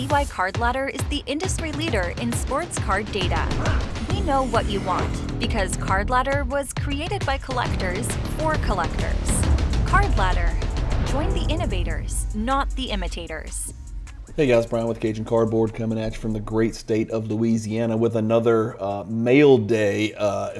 DY Card Ladder is the industry leader in sports card data. We know what you want because Card Ladder was created by collectors for collectors. Card Ladder. Join the innovators, not the imitators. Hey guys, Bryan with Cajun Cardboard coming at you from the great state of Louisiana with another mail day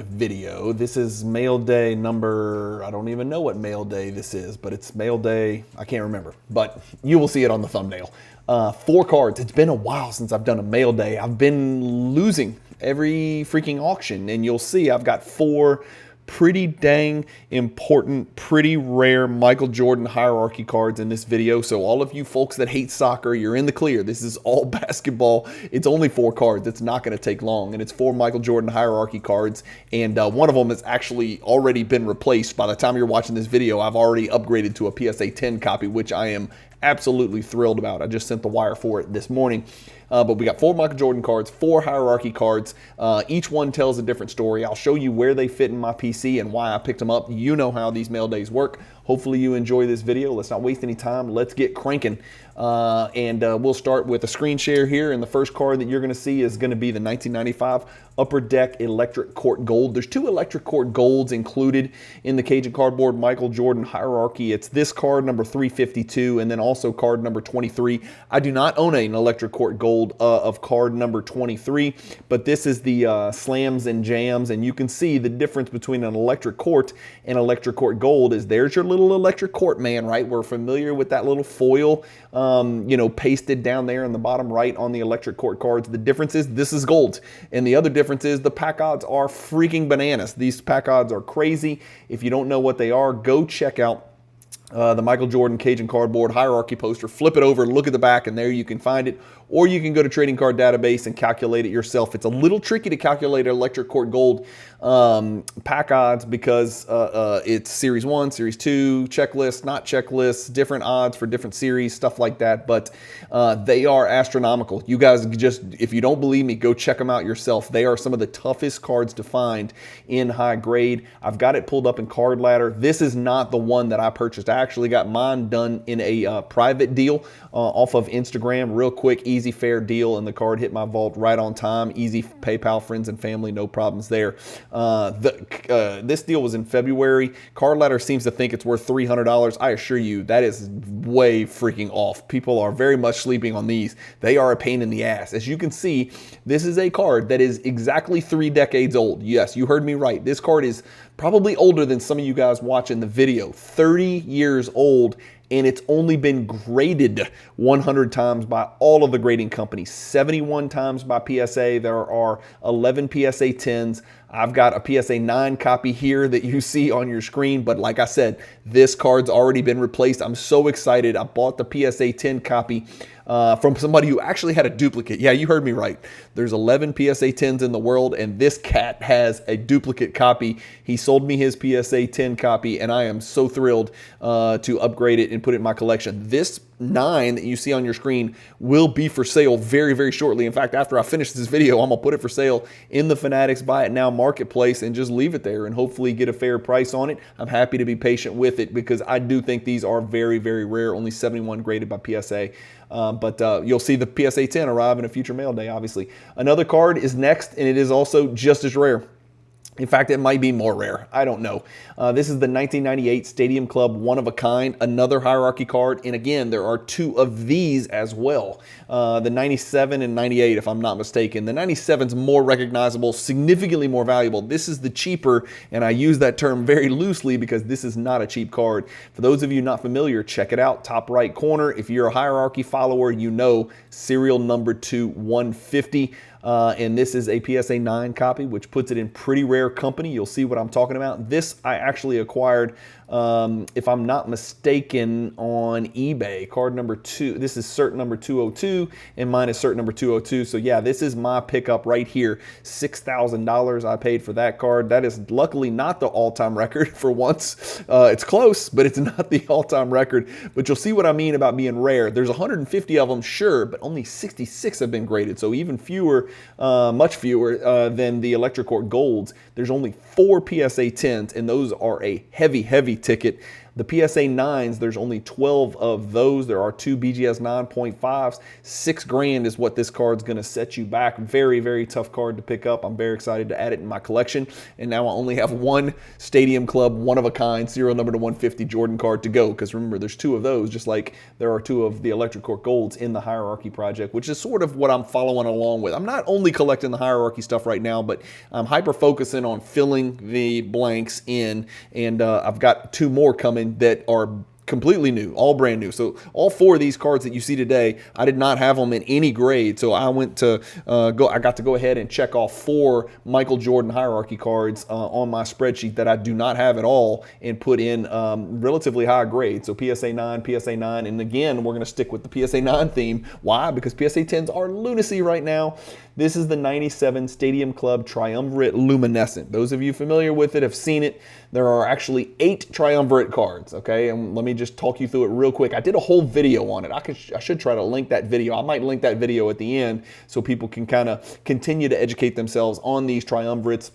video. This is mail day number, I don't even know what mail day this is, but it's mail day, I can't remember, but you will see it on the thumbnail. 4 cards. It's been a while since I've done a mail day. I've been losing every freaking auction, and you'll see I've got 4 pretty dang important, pretty rare Michael Jordan hierarchy cards in this video. So all of you folks that hate soccer, you're in the clear. This is all basketball. It's only 4 cards. It's not going to take long. And it's 4 Michael Jordan hierarchy cards. And one of them has actually already been replaced. By the time you're watching this video, I've already upgraded to a PSA 10 copy, which I am absolutely thrilled about. I just sent the wire for it this morning. But we got 4 Michael Jordan cards, 4 hierarchy cards. Each one tells a different story. I'll show you where they fit in my PC and why I picked them up. You know how these mail days work. Hopefully you enjoy this video. Let's not waste any time. Let's get cranking. We'll start with a screen share here. And the first card that you're going to see is going to be the 1995 Upper Deck Electric Court Gold. There's 2 Electric Court Golds included in the Cajun Cardboard Michael Jordan hierarchy. It's this card, number 352, and then also card number 23. I do not own an Electric Court Gold of card number 23, but this is the slams and jams, and you can see the difference between an Electric Court and Electric Court Gold is there's your little Electric Court man, right? We're familiar with that little foil, pasted down there in the bottom right on the Electric Court cards. The difference is this is gold, and the other difference is the pack odds are freaking bananas. These pack odds are crazy. If you don't know what they are, go check out the Michael Jordan Cajun Cardboard hierarchy poster. Flip it over, look at the back, and there you can find it. Or you can go to Trading Card Database and calculate it yourself. It's a little tricky to calculate an Electric Court Gold pack odds because it's Series 1, Series 2, checklist, not checklist, different odds for different series, stuff like that. But they are astronomical. You guys just, if you don't believe me, go check them out yourself. They are some of the toughest cards to find in high grade. I've got it pulled up in Card Ladder. This is not the one that I purchased. I actually got mine done in a private deal off of Instagram. Real quick, easy, fair deal, and the card hit my vault right on time. Easy PayPal, friends and family, no problems there. This deal was in February. Card Ladder seems to think it's worth $300. I assure you that is way freaking off. People are very much sleeping on these. They are a pain in the ass. As you can see, this is a card that is exactly 3 decades old. Yes, you heard me right. This card is probably older than some of you guys watching the video. 30 years old, and it's only been graded 100 times by all of the grading companies, 71 times by PSA. There are 11 PSA 10s. I've got a PSA 9 copy here that you see on your screen, but like I said, this card's already been replaced. I'm so excited. I bought the PSA 10 copy from somebody who actually had a duplicate. Yeah, you heard me right. There's 11 PSA 10s in the world, and this cat has a duplicate copy. He sold me his PSA 10 copy, and I am so thrilled to upgrade it and put it in my collection. This 9 that you see on your screen will be for sale very, very shortly. In fact, after I finish this video, I'm going to put it for sale in the Fanatics Buy It Now marketplace and just leave it there and hopefully get a fair price on it. I'm happy to be patient with it because I do think these are very, very rare, only 71 graded by PSA. But you'll see the PSA 10 arrive in a future mail day, obviously. Another card is next, and it is also just as rare. In fact, it might be more rare. I don't know. This is the 1998 Stadium Club One of a Kind, another hierarchy card. And again, there are 2 of these as well. The 97 and 98, if I'm not mistaken. The 97 is more recognizable, significantly more valuable. This is the cheaper, and I use that term very loosely because this is not a cheap card. For those of you not familiar, check it out. Top right corner. If you're a hierarchy follower, you know serial number 2150. And this is a PSA 9 copy, which puts it in pretty rare company. You'll see what I'm talking about. This I actually acquired, if I'm not mistaken, on eBay. Card number 2. This is cert number 202, and mine is cert number 202. So yeah, this is my pickup right here. $6,000 I paid for that card. That is luckily not the all-time record for once. It's close, but it's not the all-time record. But you'll see what I mean about being rare. There's 150 of them, sure, but only 66 have been graded. So even fewer, much fewer than the Electric Court Golds. There's only 4 PSA 10s, and those are a heavy, heavy ticket. The PSA 9s, there's only 12 of those. There are 2 BGS 9.5s. $6 grand is what this card's going to set you back. Very, very tough card to pick up. I'm very excited to add it in my collection. And now I only have one Stadium Club, one-of-a-kind, serial number to 150 Jordan card to go. Because remember, there's 2 of those, just like there are 2 of the Electric Cork Golds in the Hierarchy project, which is sort of what I'm following along with. I'm not only collecting the Hierarchy stuff right now, but I'm hyper-focusing on filling the blanks in. And I've got 2 more coming that are completely new, all brand new. So all 4 of these cards that you see today, I did not have them in any grade. So I went to I got to go ahead and check off 4 Michael Jordan Hierarchy cards on my spreadsheet that I do not have at all and put in relatively high grade. So PSA 9, PSA 9. And again, we're going to stick with the PSA 9 theme. Why? Because PSA 10s are lunacy right now. This is the 97 Stadium Club Triumvirate Luminescent. Those of you familiar with it have seen it. There are actually 8 Triumvirate cards, okay? And let me just talk you through it real quick. I did a whole video on it. I should try to link that video. I might link that video at the end so people can kind of continue to educate themselves on these Triumvirates.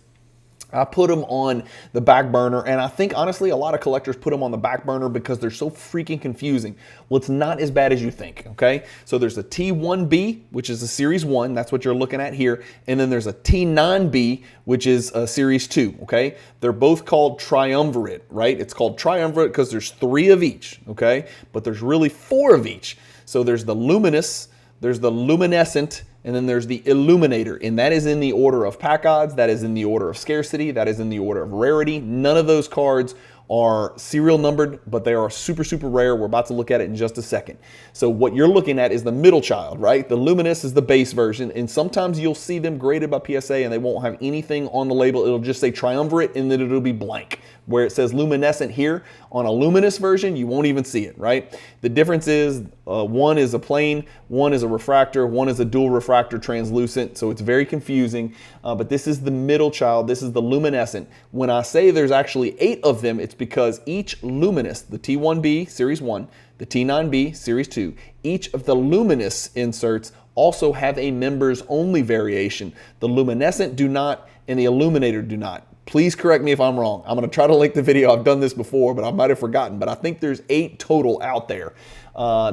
I put them on the back burner, and I think, honestly, a lot of collectors put them on the back burner because they're so freaking confusing. Well, it's not as bad as you think, okay? So there's a T1B, which is a Series 1. That's what you're looking at here. And then there's a T9B, which is a Series 2, okay? They're both called Triumvirate, right? It's called Triumvirate because there's 3 of each, okay? But there's really 4 of each. So there's the Luminous, there's the Luminescent, and then there's the Illuminator, and that is in the order of pack odds, that is in the order of scarcity, that is in the order of rarity. None of those cards are serial numbered, but they are super, super rare. We're about to look at it in just a second. So what you're looking at is the middle child, right? The Luminous is the base version, and sometimes you'll see them graded by PSA and they won't have anything on the label. It'll just say Triumvirate and then it'll be blank. Where it says Luminescent here, on a Luminous version, you won't even see it, right? The difference is one is a plain, one is a refractor, one is a dual refractor translucent, so it's very confusing. But this is the middle child, this is the Luminescent. When I say there's actually 8 of them, it's because each Luminous, the T1B Series 1, the T9B Series 2, each of the Luminous inserts also have a members only variation. The Luminescent do not, and the Illuminator do not. Please correct me if I'm wrong. I'm going to try to link the video. I've done this before, but I might have forgotten. But I think there's 8 total out there.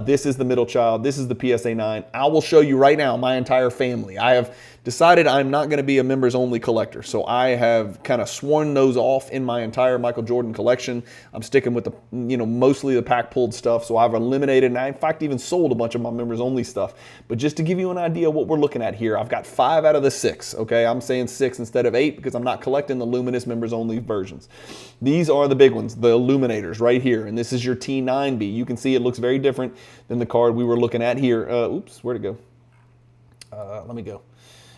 This is the middle child. This is the PSA 9. I will show you right now my entire family. I have decided I'm not going to be a members only collector. So I have kind of sworn those off in my entire Michael Jordan collection. I'm sticking with the, mostly the pack pulled stuff. So I've eliminated, and I in fact even sold a bunch of my members only stuff. But just to give you an idea of what we're looking at here, I've got 5 out of the 6. Okay, I'm saying 6 instead of 8 because I'm not collecting the Luminous members only versions. These are the big ones, the Illuminators right here. And this is your T9B. You can see it looks very different than the card we were looking at here. Oops, where'd it go? Let me go.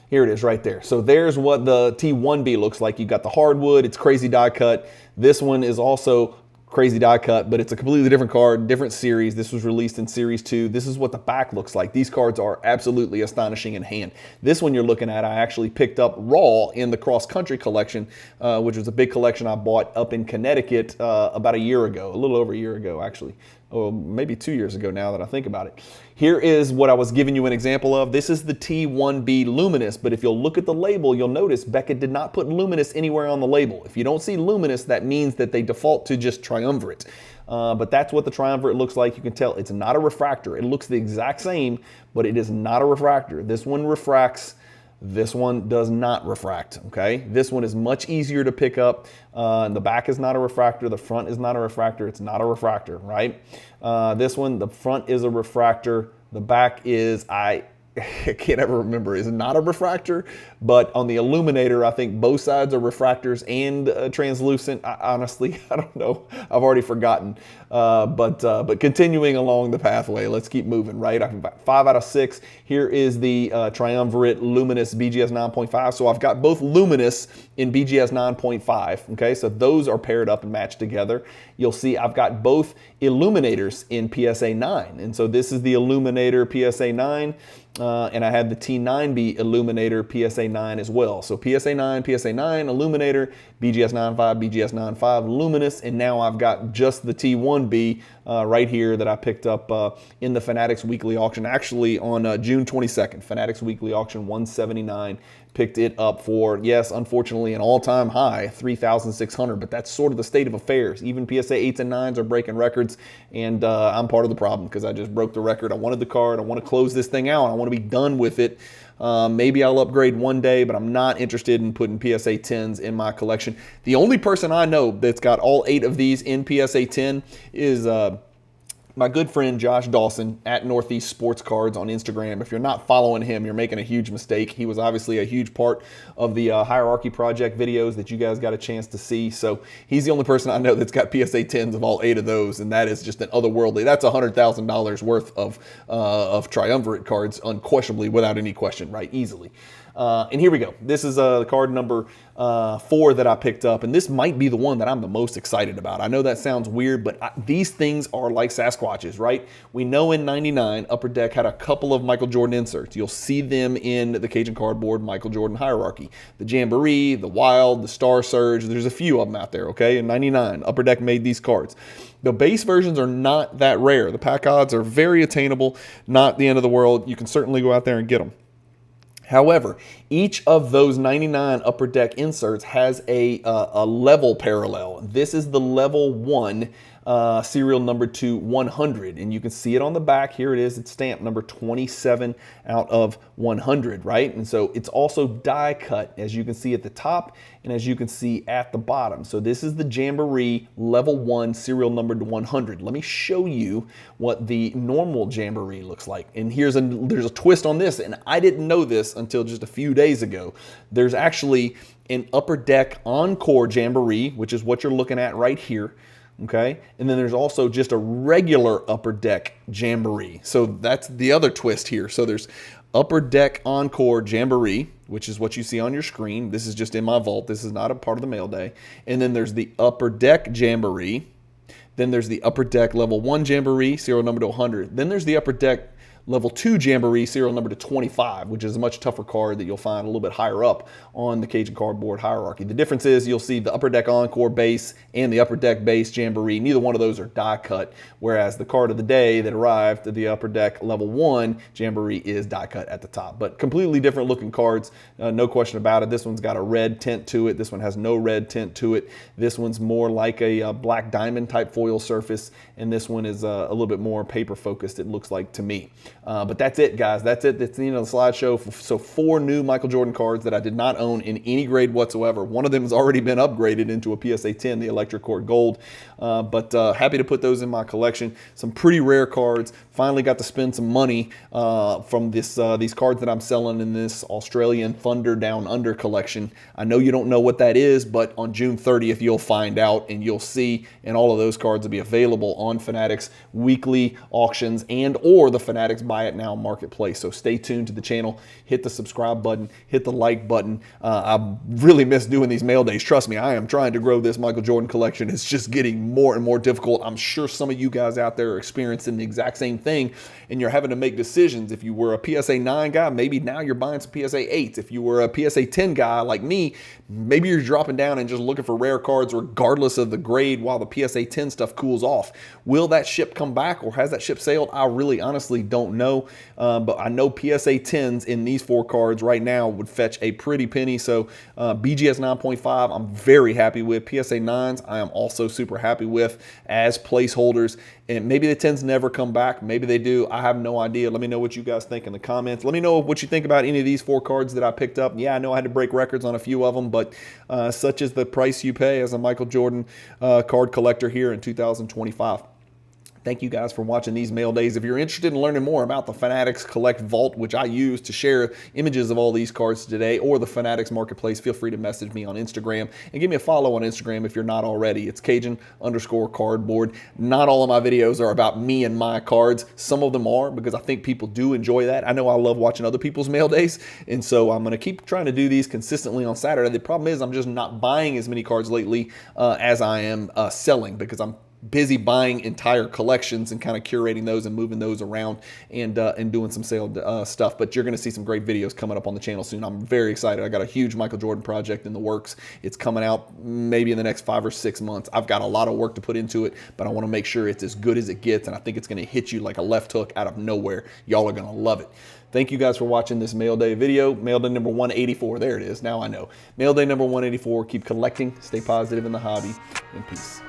Here it is right there. So there's what the T1B looks like. You got the hardwood, it's crazy die cut. This one is also crazy die cut, but it's a completely different card, different series. This was released in Series 2. This is what the back looks like. These cards are absolutely astonishing in hand. This one you're looking at, I actually picked up raw in the cross country collection, which was a big collection I bought up in Connecticut about a year ago, a little over a year ago actually. Oh, maybe 2 years ago now that I think about it. Here is what I was giving you an example of. This is the T1B Luminous, but if you'll look at the label, you'll notice Beckett did not put Luminous anywhere on the label. If you don't see Luminous, that means that they default to just Triumvirate. But that's what the Triumvirate looks like. You can tell it's not a refractor. It looks the exact same, but it is not a refractor. This one refracts. This one does not refract, okay? This one is much easier to pick up. The back is not a refractor. The front is not a refractor. It's not a refractor, right? This one, the front is a refractor. The back is, I can't ever remember, is not a refractor, but on the Illuminator, I think both sides are refractors and translucent. Honestly, I don't know. I've already forgotten. But continuing along the pathway, let's keep moving, right? I've got 5 out of 6. Here is the Triumvirate Luminous BGS 9.5. So I've got both Luminous in BGS 9.5, okay? So those are paired up and matched together. You'll see I've got both Illuminators in PSA 9. And so this is the Illuminator PSA 9. And I had the T9B Illuminator PSA 9 as well. So PSA 9, Illuminator, BGS 9.5, BGS 9.5, Luminous, and now I've got just the T1B right here that I picked up in the Fanatics Weekly Auction, actually on June 22nd. Fanatics Weekly Auction 179, picked it up for, yes, unfortunately, an all-time high, $3,600, but that's sort of the state of affairs. Even PSA 8s and 9s are breaking records, and I'm part of the problem because I just broke the record. I wanted the card. I want to close this thing out. I want to be done with it. Maybe I'll upgrade one day, but I'm not interested in putting PSA 10s in my collection. The only person I know that's got all 8 of these in PSA 10 is my good friend Josh Dawson at Northeast Sports Cards on Instagram. If you're not following him, you're making a huge mistake. He was obviously a huge part of the Hierarchy Project videos that you guys got a chance to see. So he's the only person I know that's got PSA 10s of all 8 of those, and that is just an otherworldly. That's $100,000 worth of triumvirate cards, unquestionably, without any question, right? Easily. And here we go. This is card number 4 that I picked up, and this might be the one that I'm the most excited about. I know that sounds weird, but these things are like Sasquatches, right? We know in '99, Upper Deck had a couple of Michael Jordan inserts. You'll see them in the Cajun Cardboard Michael Jordan hierarchy. The Jamboree, the Wild, the Star Surge, there's a few of them out there, okay? In '99, Upper Deck made these cards. The base versions are not that rare. The pack odds are very attainable, not the end of the world. You can certainly go out there and get them. However, each of those 99 Upper Deck inserts has a level parallel. This is the level 1 serial number to 100, and you can see it on the back. Here it is. It's stamped number 27 out of 100, right? And so it's also die cut, as you can see at the top and as you can see at the bottom. So this is the Jamboree level 1 serial number to 100. Let me show you what the normal Jamboree looks like. And there's a twist on this, and I didn't know this until just a few days ago. There's actually an Upper Deck Encore Jamboree, which is what you're looking at right here. Okay, and then there's also just a regular Upper Deck Jamboree. So that's the other twist here. So there's Upper Deck Encore Jamboree, which is what you see on your screen. This is just in my vault. This is not a part of the mail day. And then there's the Upper Deck Jamboree. Then there's the Upper Deck Level 1 Jamboree, serial number to 100. Then there's the Upper Deck Level 2 Jamboree, serial number to 25, which is a much tougher card that you'll find a little bit higher up on the Cajun Cardboard hierarchy. The difference is you'll see the Upper Deck Encore base and the Upper Deck base Jamboree. Neither one of those are die cut, whereas the card of the day that arrived, the Upper Deck Level 1 Jamboree, is die cut at the top. But completely different looking cards, no question about it. This one's got a red tint to it. This one has no red tint to it. This one's more like a black diamond type foil surface, and this one is a little bit more paper focused, it looks like to me. But that's it, guys. That's it. That's the end of the slideshow. So 4 new Michael Jordan cards that I did not own in any grade whatsoever. One of them has already been upgraded into a PSA 10, the Electric Court Gold. But happy to put those in my collection. Some pretty rare cards. Finally got to spend some money from these cards that I'm selling in this Australian Thunder Down Under collection. I know you don't know what that is, but on June 30th, you'll find out and you'll see. And all of those cards will be available on Fanatics weekly auctions and or the Fanatics Buy It Now marketplace. So stay tuned to the channel. Hit the subscribe button. Hit the like button. I really miss doing these mail days. Trust me, I am trying to grow this Michael Jordan collection. It's just getting more and more difficult. I'm sure some of you guys out there are experiencing the exact same thing, and you're having to make decisions. If you were a PSA 9 guy, maybe now you're buying some PSA 8s. If you were a PSA 10 guy like me, maybe you're dropping down and just looking for rare cards regardless of the grade while the PSA 10 stuff cools off. Will that ship come back, or has that ship sailed? I really honestly don't know, but I know PSA 10s in these 4 cards right now would fetch a pretty penny. So BGS 9.5 I'm very happy with. PSA 9s I am also super happy with as placeholders, and maybe the 10s never come back. Maybe they do. I have no idea. Let me know what you guys think in the comments. Let me know what you think about any of these 4 cards that I picked up. Yeah, I know I had to break records on a few of them, but such is the price you pay as a Michael Jordan card collector here in 2025. Thank you guys for watching these mail days. If you're interested in learning more about the Fanatics Collect Vault, which I use to share images of all these cards today, or the Fanatics Marketplace, feel free to message me on Instagram and give me a follow on Instagram if you're not already. It's Cajun_Cardboard. Not all of my videos are about me and my cards. Some of them are, because I think people do enjoy that. I know I love watching other people's mail days, and so I'm going to keep trying to do these consistently on Saturday. The problem is I'm just not buying as many cards lately as I am selling, because I'm busy buying entire collections and kind of curating those and moving those around and doing some sale stuff. But you're going to see some great videos coming up on the channel soon. I'm very excited. I got a huge Michael Jordan project in the works. It's coming out maybe in the next 5 or 6 months. I've got a lot of work to put into it, but I want to make sure it's as good as it gets, and I think it's going to hit you like a left hook out of nowhere. Y'all are going to love it. Thank you guys for watching this mail day video. Mail day number 184. There it is. Now I know. Mail day number 184. Keep collecting. Stay positive in the hobby. And peace.